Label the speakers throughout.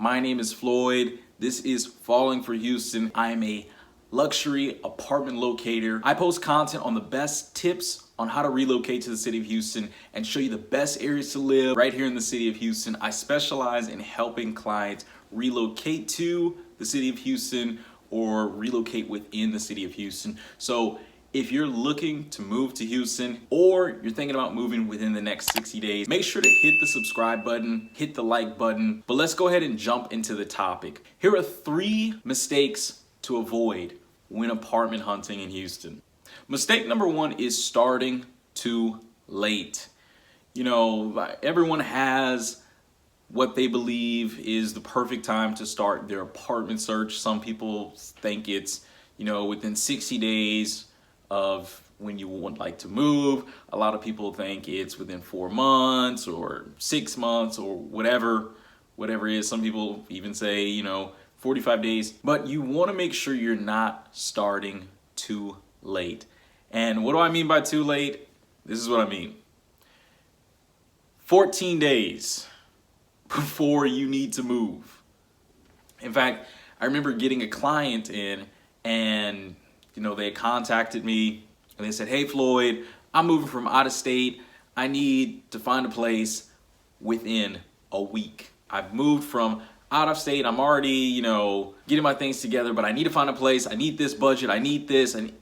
Speaker 1: My name is Floyd. This is Falling for Houston. I am a luxury apartment locator. I post content on the best tips on how to relocate to the city of Houston and show you the best areas to live right here in the city of Houston. I specialize in helping clients relocate to the city of Houston or relocate within the city of Houston. So if you're looking to move to Houston or you're thinking about moving within the next 60 days, make sure to hit the subscribe button, hit the like button. But let's go ahead and jump into the topic. Here are 3 mistakes to avoid when apartment hunting in Houston. Mistake number 1 is starting too late. You know, everyone has what they believe is the perfect time to start their apartment search. Some people think it's, within 60 days of when you would like to move. A lot of people think it's within 4 months or 6 months or whatever it is. Some people even say, 45 days. But you want to make sure you're not starting too late. And what do I mean by too late? This is what I mean. 14 days before you need to move. In fact, I remember getting a client in and they contacted me and they said, "Hey Floyd, I'm moving from out of state. I need to find a place within a week. I've moved from out of state. I'm already, getting my things together, but I need to find a place. I need this budget. I need this." And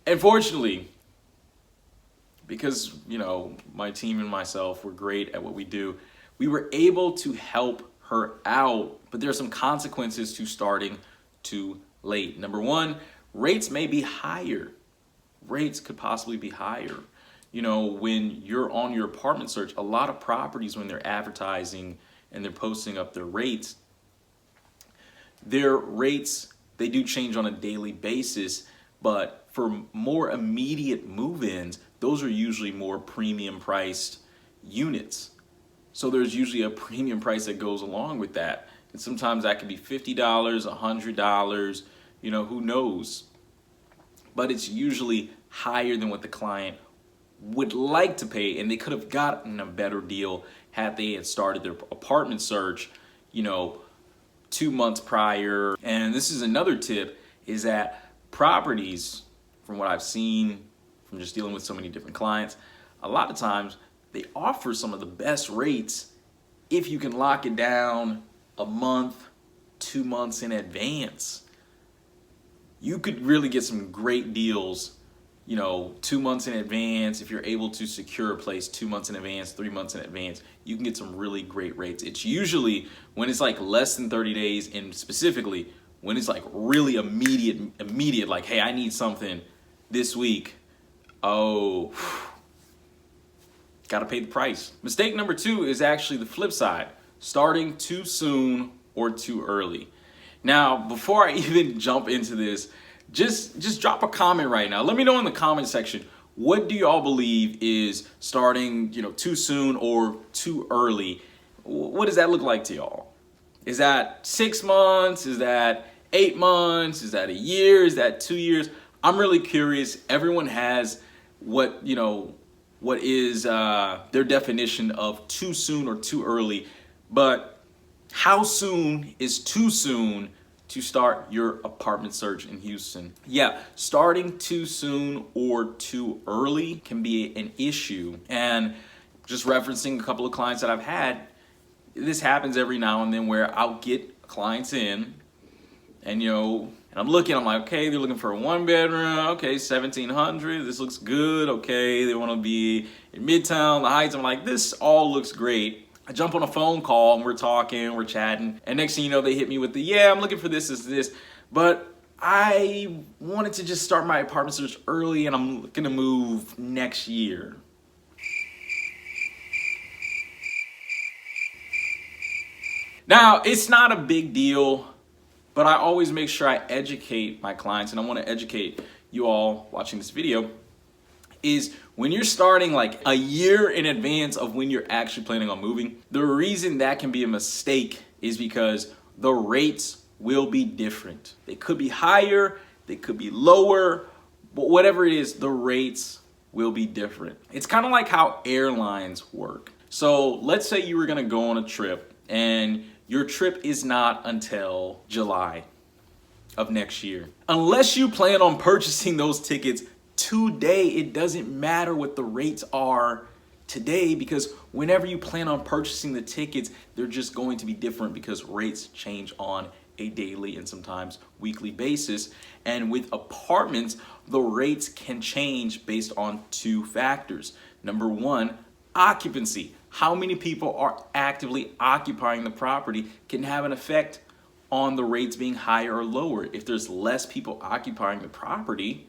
Speaker 1: unfortunately, because, my team and myself, we're great at what we do, we were able to help her out, but there are some consequences to starting too late. Number 1, rates may be higher. Rates could possibly be higher. When you're on your apartment search, a lot of properties, when they're advertising and they're posting up their rates, they do change on a daily basis, but for more immediate move-ins, those are usually more premium priced units. So there's usually a premium price that goes along with that. And sometimes that could be $50, $100, who knows? But it's usually higher than what the client would like to pay, and they could have gotten a better deal had they had started their apartment search, 2 months prior. And this is another tip, is that properties, from what I've seen from just dealing with so many different clients, a lot of times they offer some of the best rates if you can lock it down a month, 2 months in advance. You could really get some great deals, 2 months in advance. If you're able to secure a place 2 months in advance, 3 months in advance, you can get some really great rates. It's usually when it's like less than 30 days, and specifically when it's like really immediate, like, hey, I need something this week. Oh, gotta pay the price. Mistake number 2 is actually the flip side, starting too soon or too early. Now, before I even jump into this, just drop a comment right now. Let me know in the comment section, what do y'all believe is starting, too soon or too early? What does that look like to y'all? Is that 6 months? Is that 8 months? Is that a year? Is that 2 years? I'm really curious. Everyone has what is their definition of too soon or too early, but how soon is too soon to start your apartment search in Houston? Yeah, starting too soon or too early can be an issue. And just referencing a couple of clients that I've had, this happens every now and then where I'll get clients in and, and I'm like, okay, they're looking for a 1-bedroom, okay, 1,700, this looks good, okay, they want to be in Midtown, the Heights. I'm like, this all looks great. I jump on a phone call and we're talking, we're chatting, and next thing you know, they hit me with I'm looking for this, but I wanted to just start my apartment search early and I'm looking to move next year. Now, it's not a big deal, but I always make sure I educate my clients, and I want to educate you all watching this video, is when you're starting like a year in advance of when you're actually planning on moving, the reason that can be a mistake is because the rates will be different. They could be higher, they could be lower, but whatever it is, the rates will be different. It's kind of like how airlines work. So let's say you were gonna go on a trip and your trip is not until July of next year. Unless you plan on purchasing those tickets today, it doesn't matter what the rates are today, because whenever you plan on purchasing the tickets, they're just going to be different because rates change on a daily and sometimes weekly basis. And with apartments, the rates can change based on two factors. Number one, occupancy. How many people are actively occupying the property can have an effect on the rates being higher or lower. If there's less people occupying the property,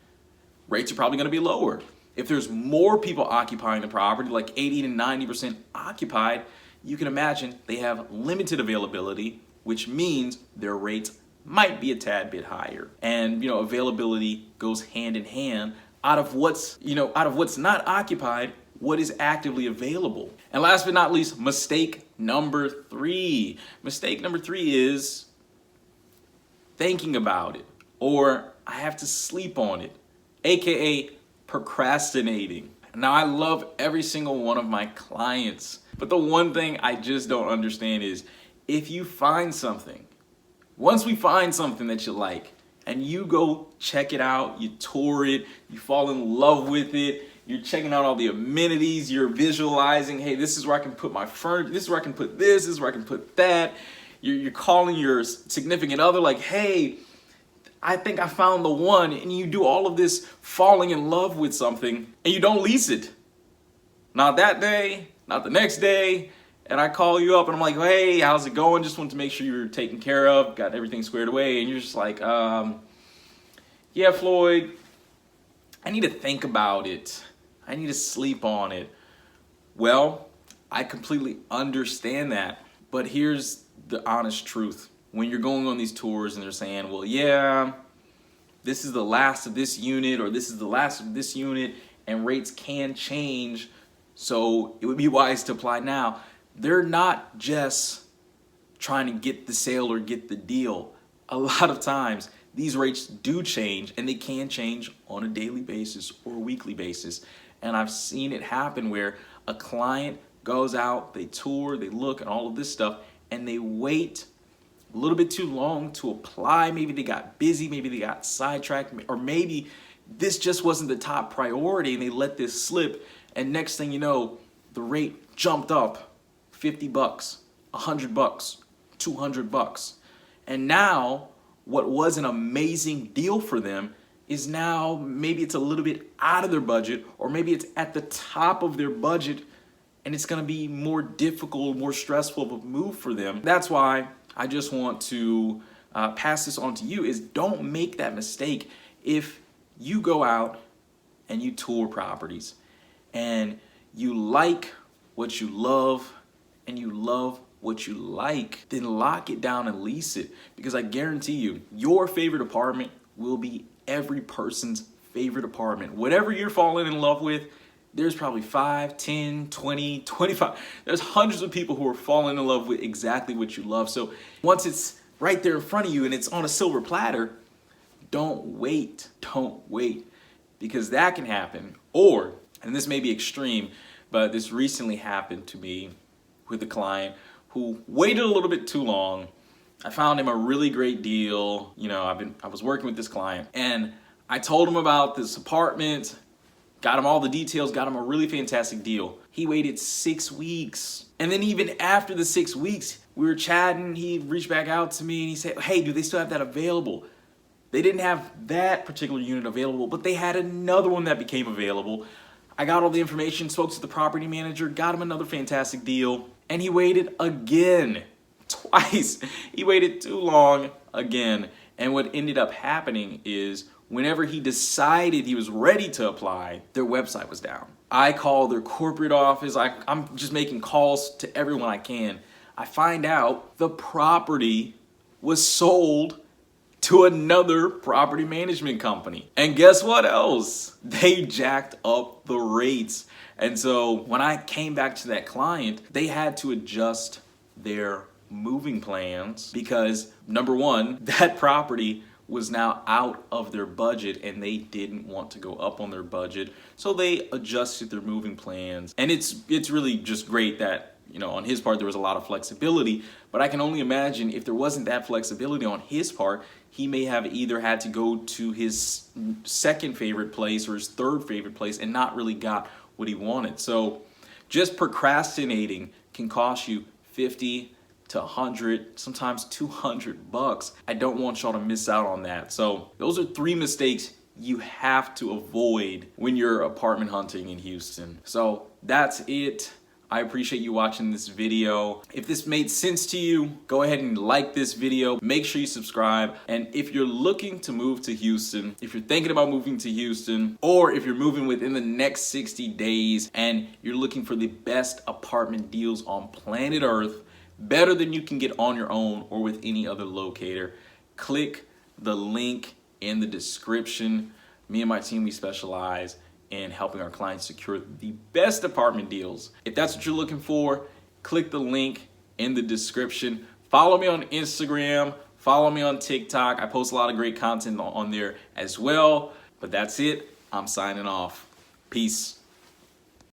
Speaker 1: rates are probably going to be lower. If there's more people occupying the property, like 80 to 90% occupied, you can imagine they have limited availability, which means their rates might be a tad bit higher. And availability goes hand in hand. Out of what's not occupied, what is actively available. And last but not least, mistake number 3. Mistake number 3 is thinking about it, or I have to sleep on it, aka procrastinating. Now, I love every single one of my clients, but the one thing I just don't understand is if you find something, once we find something that you like, and you go check it out, you tour it, you fall in love with it, you're checking out all the amenities, you're visualizing, hey, this is where I can put my furniture, this is where I can put this is where I can put that. You're calling your significant other like, hey, I think I found the one, and you do all of this falling in love with something, and you don't lease it. Not that day, not the next day, and I call you up, and I'm like, hey, how's it going? Just wanted to make sure you're taken care of, got everything squared away, and you're just like, yeah, Floyd, I need to think about it. I need to sleep on it. Well, I completely understand that, but here's the honest truth. When you're going on these tours and they're saying, well, yeah, this is the last of this unit, or this is the last of this unit, and rates can change, so it would be wise to apply now. They're not just trying to get the sale or get the deal. A lot of times, these rates do change, and they can change on a daily basis or a weekly basis. And I've seen it happen where a client goes out, they tour, they look at all of this stuff, and they wait a little bit too long to apply. Maybe they got busy, maybe they got sidetracked, or maybe this just wasn't the top priority and they let this slip, and next thing you know, the rate jumped up $50, $100, $200. And now what was an amazing deal for them is now maybe it's a little bit out of their budget, or maybe it's at the top of their budget, and it's gonna be more difficult, more stressful of a move for them. That's why I just want to pass this on to you, is don't make that mistake. If you go out and you tour properties and you like what you love and you love what you like, then lock it down and lease it, because I guarantee you, your favorite apartment will be every person's favorite apartment. Whatever you're falling in love with, there's probably 5, 10, 20, 25. There's hundreds of people who are falling in love with exactly what you love. So once it's right there in front of you and it's on a silver platter, don't wait, because that can happen. Or, and this may be extreme, but this recently happened to me with a client who waited a little bit too long. I found him a really great deal. I was working with this client, and I told him about this apartment, got him all the details, got him a really fantastic deal. He waited 6 weeks. And then even after the 6 weeks, we were chatting, he reached back out to me and he said, hey, do they still have that available? They didn't have that particular unit available, but they had another one that became available. I got all the information, spoke to the property manager, got him another fantastic deal, and he waited again. Twice. He waited too long again. And what ended up happening is whenever he decided he was ready to apply, their website was down. I called their corporate office. I'm just making calls to everyone I can. I find out the property was sold to another property management company. And guess what else? They jacked up the rates. And so when I came back to that client, they had to adjust their moving plans because, number one, that property was now out of their budget and they didn't want to go up on their budget. So they adjusted their moving plans. And it's really just great that on his part, there was a lot of flexibility, but I can only imagine if there wasn't that flexibility on his part, he may have either had to go to his second favorite place or his third favorite place and not really got what he wanted. So just procrastinating can cost you 50 to 100, sometimes $200. I don't want y'all to miss out on that. So those are 3 mistakes you have to avoid when you're apartment hunting in Houston. So that's it. I appreciate you watching this video. If this made sense to you, go ahead and like this video. Make sure you subscribe. And if you're looking to move to Houston, if you're thinking about moving to Houston, or if you're moving within the next 60 days and you're looking for the best apartment deals on planet Earth, better than you can get on your own or with any other locator, click the link in the description. Me and my team, we specialize in helping our clients secure the best apartment deals. If that's what you're looking for, click the link in the description. Follow me on Instagram, follow me on TikTok. I post a lot of great content on there as well. But that's it. I'm signing off. Peace.